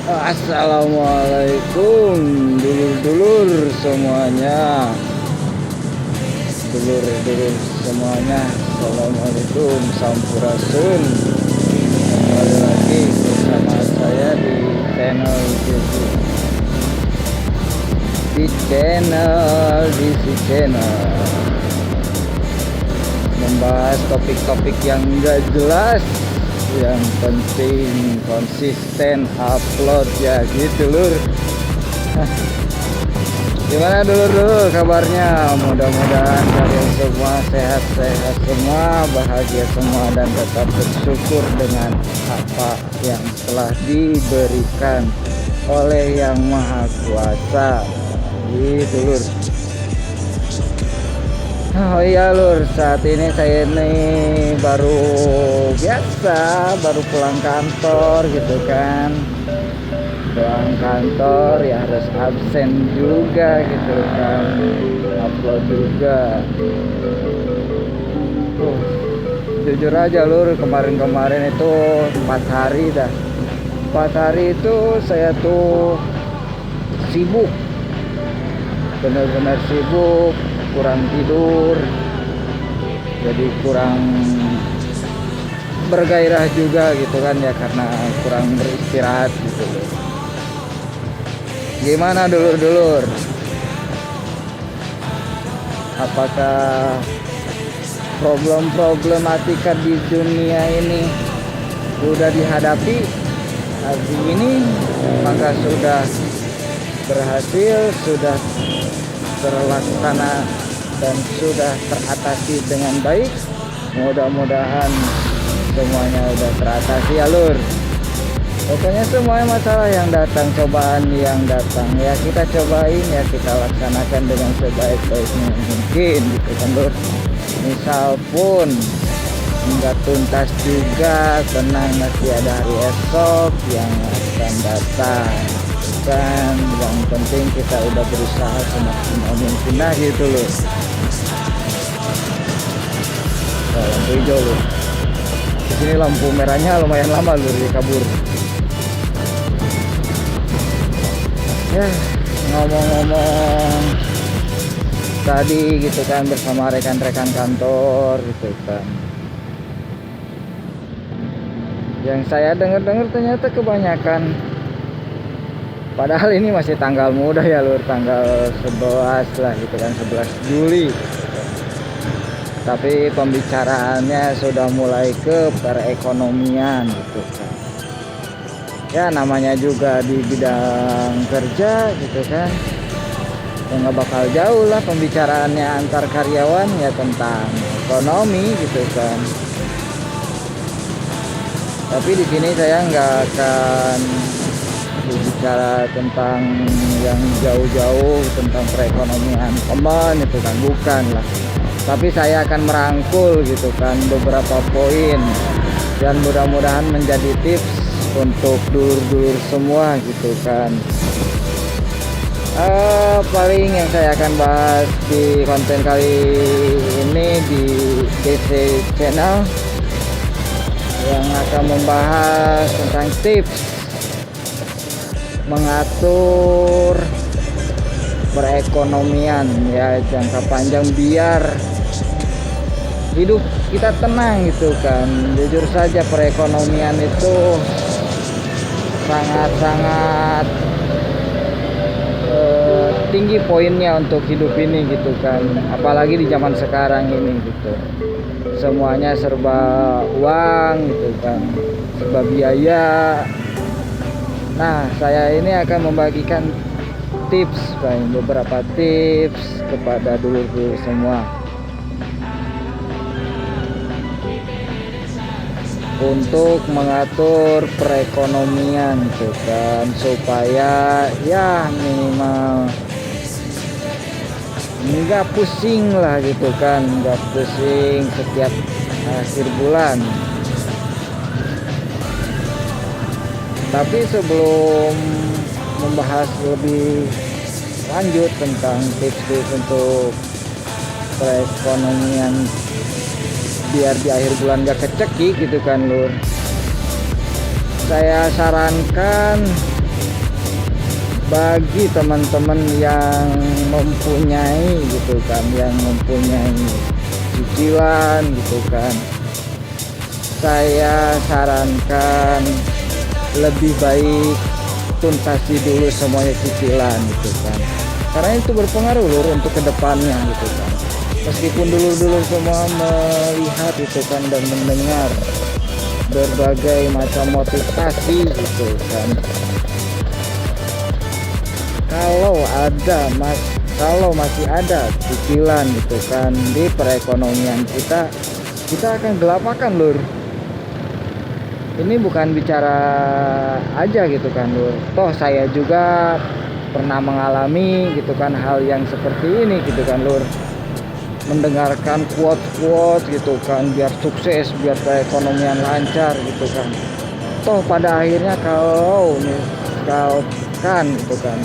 Assalamualaikum dulur-dulur semuanya. Dulur-dulur semuanya, Assalamualaikum, Sampurasun. Kembali lagi bersama saya di channel channel membahas topik-topik yang enggak jelas, yang penting konsisten upload ya gitu lur. Gimana dulur kabarnya? Mudah-mudahan kalian semua sehat-sehat semua, bahagia semua, dan tetap bersyukur dengan apa yang telah diberikan oleh Yang Maha Kuasa gitu lur. Oh iya lur, saat ini saya baru pulang kantor gitu kan. Pulang kantor ya harus absen juga gitu kan, upload juga. Jujur aja lur, kemarin itu 4 hari dah. 4 hari itu saya tuh sibuk, bener-bener sibuk, kurang tidur, jadi kurang bergairah juga gitu kan ya, karena kurang beristirahat gitu loh. Gimana dulur-dulur? Apakah problematika di dunia ini sudah dihadapi hari ini? Maka sudah berhasil, sudah terlaksana, dan sudah teratasi dengan baik. Mudah-mudahan semuanya udah teratasi ya lur. Pokoknya semuanya masalah yang datang, cobaan yang datang ya kita cobain, ya kita laksanakan dengan sebaik-baiknya mungkin gitu kan lur. Misal pun enggak tuntas juga, tenang, masih ada hari esok yang akan datang kan. Yang penting kita udah berusaha semaksimal mungkin lah gitu loh. Lampu hijau loh. Di sini lampu merahnya lumayan lama loh, dia kabur. Ya, ngomong-ngomong tadi gitu kan bersama rekan-rekan kantor gitu kan. Yang saya dengar-dengar ternyata kebanyakan, padahal ini masih tanggal muda ya lur, tanggal 11 lah gitu kan, 11 Juli. Tapi pembicaraannya sudah mulai ke perekonomian gitu kan. Ya namanya juga di bidang kerja gitu kan, ya nggak bakal jauh lah pembicaraannya antar karyawan ya tentang ekonomi gitu kan. Tapi di sini saya nggak akan berbicara tentang yang jauh-jauh tentang perekonomian teman itu kan, bukan lah. Tapi saya akan merangkul gitu kan beberapa poin, dan mudah-mudahan menjadi tips untuk dulur-dulur semua gitu kan. Paling yang saya akan bahas di konten kali ini di DC Channel, yang akan membahas tentang tips mengatur perekonomian ya jangka panjang biar hidup kita tenang gitu kan. Jujur saja perekonomian itu sangat-sangat tinggi poinnya untuk hidup ini gitu kan, apalagi di zaman sekarang ini gitu. Semuanya serba uang gitu kan, serba biaya. Nah, saya ini akan membagikan tips, beberapa tips kepada dulur-dulur semua untuk mengatur perekonomian gitu kan, supaya ya minimal nggak pusing lah gitu kan, nggak pusing setiap akhir bulan. Tapi sebelum membahas lebih lanjut tentang tips-tips untuk perekonomian biar di akhir bulan gak kecekik gitu kan lur, saya sarankan bagi teman-teman yang mempunyai gitu kan, yang mempunyai cicilan gitu kan, saya sarankan lebih baik tuntasi dulu semuanya cicilan gitu kan, karena itu berpengaruh lur untuk kedepannya gitu kan. Meskipun dulu semua melihat gitu kan dan mendengar berbagai macam motivasi gitu kan, kalau masih ada cicilan gitu kan di perekonomian kita akan gelapakan lur. Ini bukan bicara aja gitu kan lur, toh saya juga pernah mengalami gitu kan hal yang seperti ini gitu kan lur, mendengarkan quote gitu kan, biar sukses, biar perekonomian lancar gitu kan. Toh pada akhirnya kalau misalkan gitu kan,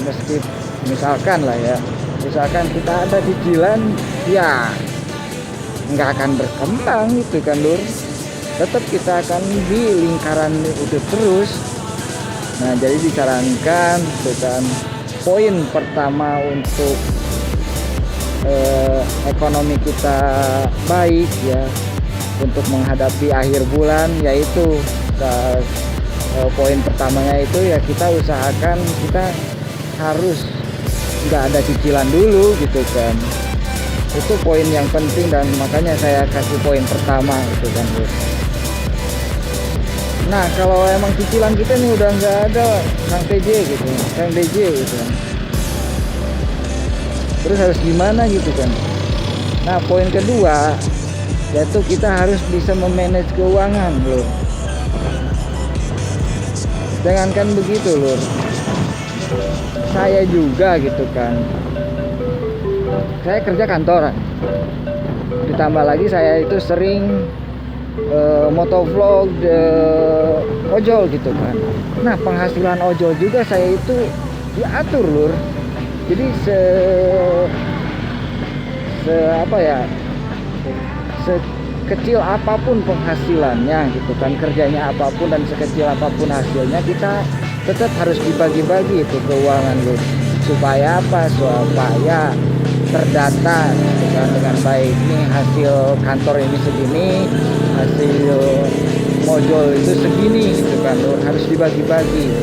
misalkan lah ya, misalkan kita ada cicilan, ya nggak akan berkembang gitu kan lur, tetap kita akan di lingkaran itu terus. Nah jadi disarankan gitu kan, poin pertama untuk ekonomi kita baik ya untuk menghadapi akhir bulan, yaitu poin pertamanya itu ya kita usahakan kita harus nggak ada cicilan dulu gitu kan. Itu poin yang penting dan makanya saya kasih poin pertama gitu kan. Nah kalau emang cicilan kita nih udah nggak ada Kang TJ gitu, Kang DJ gitu kan, terus harus gimana gitu kan. Nah poin kedua yaitu kita harus bisa memanage keuangan lur. Jangankan begitu lur, saya juga gitu kan, saya kerja kantoran, ditambah lagi saya itu sering motovlog ojol gitu kan. Nah penghasilan ojol juga saya itu diatur lur. Jadi sekecil apapun penghasilannya gitu kan, kerjanya apapun dan sekecil apapun hasilnya, kita tetap harus dibagi-bagi itu keuangan lur. Supaya apa? Supaya terdata gitu kan, dengan baik. Nih hasil kantor ini segini, hasil mojol itu segini gitu kan lur, harus dibagi-bagi.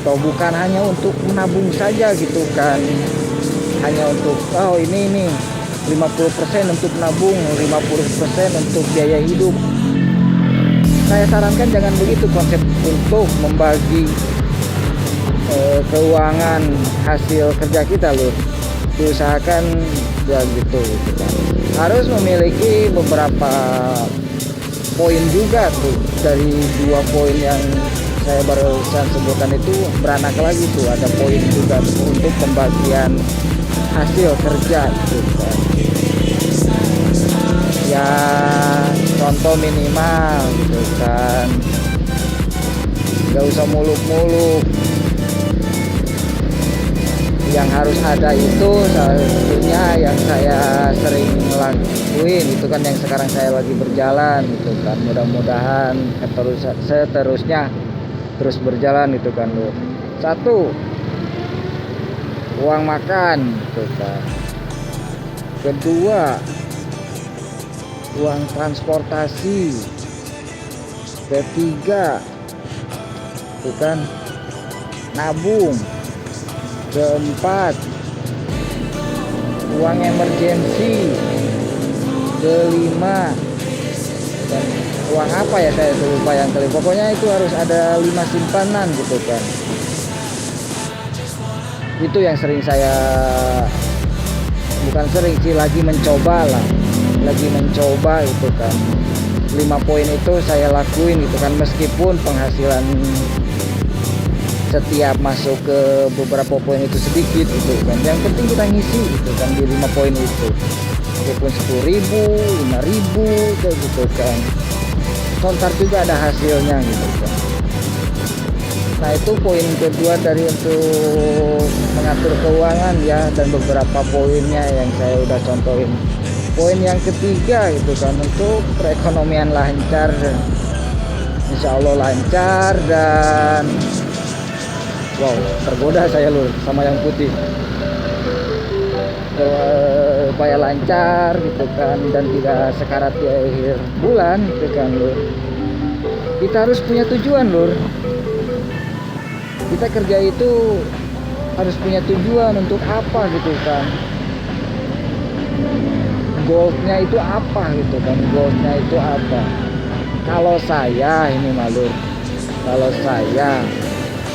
Atau bukan hanya untuk menabung saja gitu kan, hanya untuk ini 50% untuk nabung, 50% untuk biaya hidup. Saya sarankan jangan begitu konsep untuk membagi keuangan hasil kerja kita loh. Diusahakan ya gitu kan. Harus memiliki beberapa poin juga tuh, dari 2 poin yang saya barusan sebutkan itu beranak lagi tuh, ada poin juga tuh untuk pembagian hasil kerja gitu kan. Ya contoh minimal gitu kan, gak usah muluk-muluk. Yang harus ada itu salah satunya yang saya sering lakuin itu kan, yang sekarang saya lagi berjalan gitu kan, mudah-mudahan seterusnya terus berjalan itu kan lu. 1, uang makan gitu kan. 2, uang transportasi. 3 itu kan nabung. 4, uang emergensi. 5, dan uang apa ya, saya lupa yang kelima. Pokoknya itu harus ada 5 simpanan gitu kan. Itu yang sering saya, bukan sering sih, lagi mencoba itu kan. 5 poin itu saya lakuin gitu kan, meskipun penghasilan setiap masuk ke beberapa poin itu sedikit gitu kan. Yang penting kita ngisi gitu kan di 5 poin itu, walaupun 10.000, 5.000 kayak gitu kan, kontar juga ada hasilnya gitu kan. Nah itu poin kedua dari untuk mengatur keuangan ya, dan beberapa poinnya yang saya udah contohin. Poin yang ketiga gitu kan, untuk perekonomian lancar, insya Allah lancar dan Wow, tergoda saya lur sama yang putih. Supaya lancar gitu kan, dan tidak sekarat di akhir bulan gitu kan lur. Kita harus punya tujuan lur. Kita kerja itu harus punya tujuan untuk apa gitu kan. Goalnya itu apa gitu kan, goalnya itu apa. Kalau saya ini malur, kalau saya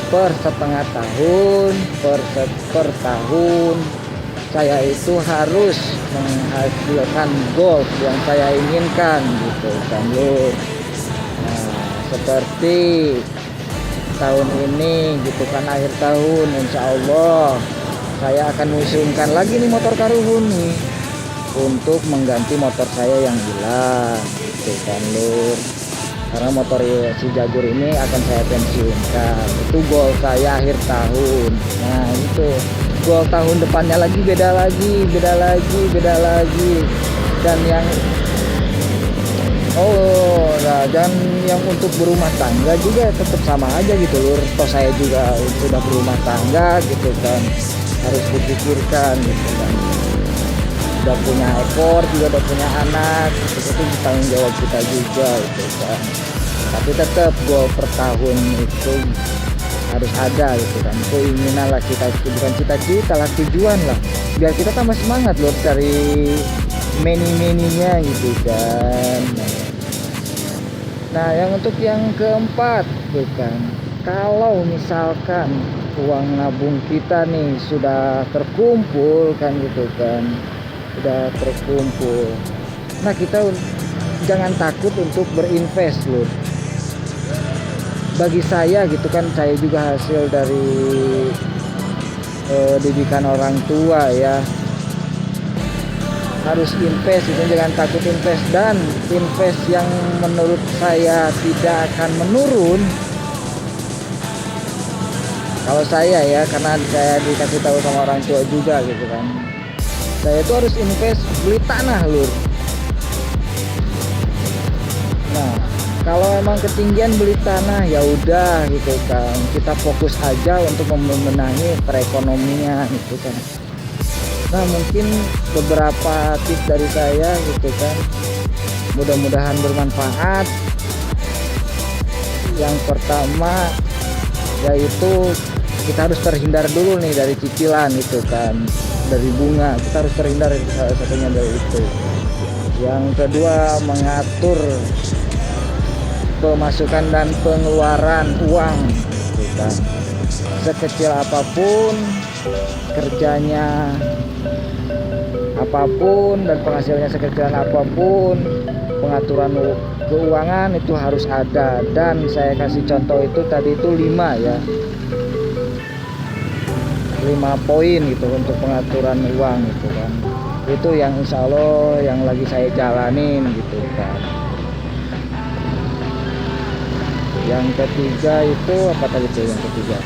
per setengah tahun, per tahun saya itu harus menghasilkan goal yang saya inginkan gitu kan lur. Nah, seperti tahun ini gitu kan, akhir tahun insya Allah saya akan museumkan lagi nih motor Karuhun nih, untuk mengganti motor saya yang hilang gitu kan lur. Karena motor si Jaguar ini akan saya pensiunkan. Itu goal saya akhir tahun. Nah itu goal tahun depannya lagi beda lagi. Dan yang dan yang untuk berumah tangga juga tetap sama aja gitu lur. Toh saya juga sudah berumah tangga gitu kan, harus dipikirkan gitu kan. Udah punya ekor juga, udah punya anak, itu tanggung jawab kita juga gitu kan. Tapi tetap goal per tahun itu harus ada gitu kan, keinginan lah, kita bukan cita-cita lah, tujuan lah, biar kita tambah semangat loh cari many-many-nya gitu kan. Nah yang untuk yang keempat bukan, kalau misalkan uang nabung kita nih sudah terkumpul kan gitu kan, udah terkumpul, nah kita jangan takut untuk berinvest loh. Bagi saya gitu kan, saya juga hasil dari didikan orang tua ya, harus invest itu, jangan takut invest. Dan invest yang menurut saya tidak akan menurun, kalau saya ya, karena saya dikasih tahu sama orang tua juga gitu kan, saya itu harus invest beli tanah lur. Nah kalau emang ketinggian beli tanah ya udah gitu kan, kita fokus aja untuk membenahi perekonomian gitu kan. Nah mungkin beberapa tips dari saya gitu kan, mudah-mudahan bermanfaat. Yang pertama yaitu kita harus terhindar dulu nih dari cicilan gitu kan, dari bunga kita harus terhindar, salah satunya dari itu. Yang kedua, mengatur pemasukan dan pengeluaran uang gitu kan. Sekecil apapun kerjanya, apapun dan penghasilannya sekecil apapun, pengaturan keuangan itu harus ada. Dan saya kasih contoh itu tadi itu 5 ya, 5 poin gitu untuk pengaturan uang gitu kan. Itu yang insya Allah yang lagi saya jalanin gitu kan. Yang ketiga itu apa tadi tuh yang ketiga?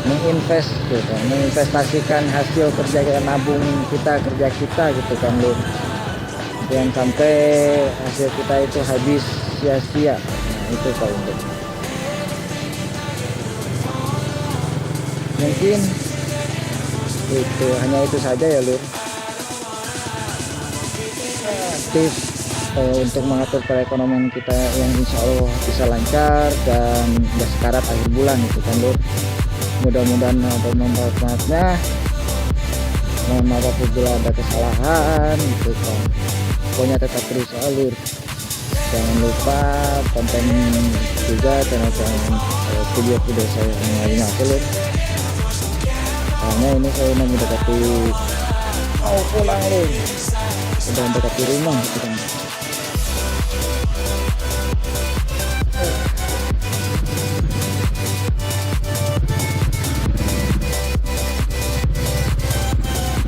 Menginvest gitu kan, menginvestasikan hasil kerja nabung kita, kerja kita gitu kan lur. Jangan sampai hasil kita itu habis sia-sia. Nah itu Pak untuk mungkin itu hanya itu saja ya lur, tips untuk mengatur perekonomian kita yang insya Allah bisa lancar dan gak sekarat akhir bulan gitu kan lur. Mudah-mudahan ada manfaatnya. Mohon maaf apabila ada kesalahan gitu kan. Pokoknya tetap terus alur. Jangan lupa konten juga channel-channel video-video saya yang lainnya lur. Karena ini saya mau mendekati mau pulang lur, udah mendekati rumah gitu kan.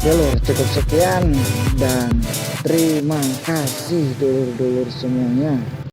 Ya lur, cukup sekian dan terima kasih dulur-dulur semuanya.